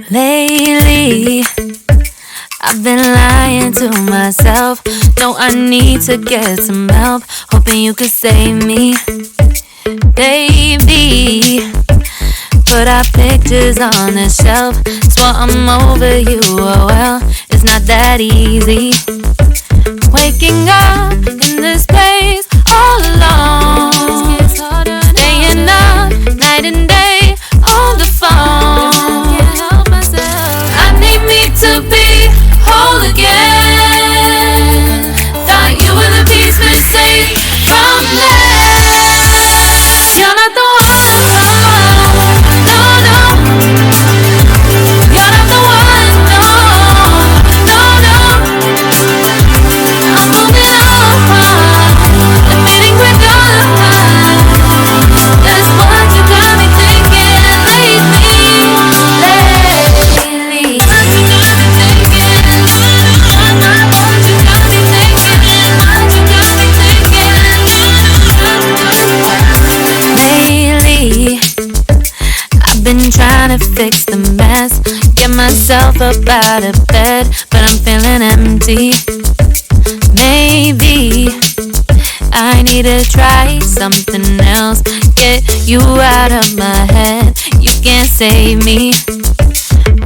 Lately, I've been lying to myself. No, I need to get some help. Hoping you could save me, baby. Put our pictures on the shelf. Swore I'm over you, oh well, it's not that easy. Waking up in this place all alone, staying up night and day on the phone. I need me to be whole again. Thought you were the piece missing from this. You're not the one, no, no. You're not the one, no, no, no. I'm moving on, admitting we're gone. That's what you got me thinking lately. Been trying to fix the mess, get myself up out of bed, but I'm feeling empty. Maybe I need to try something else, get you out of my head. You can't save me.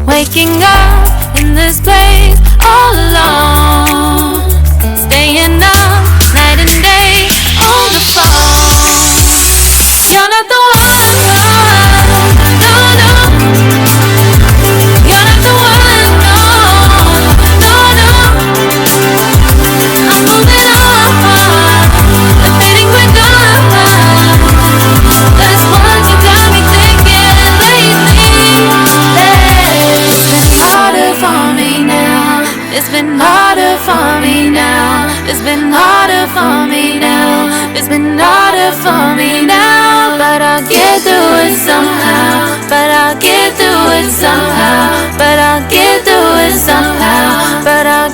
Waking up in this place all alone, staying up night and day on the phone. You're not the one. It's been harder for me now. It's been harder for me now. It's been harder for me now. But I'll get through it somehow. But I'll get through it somehow. But I'll get through it somehow. But I'll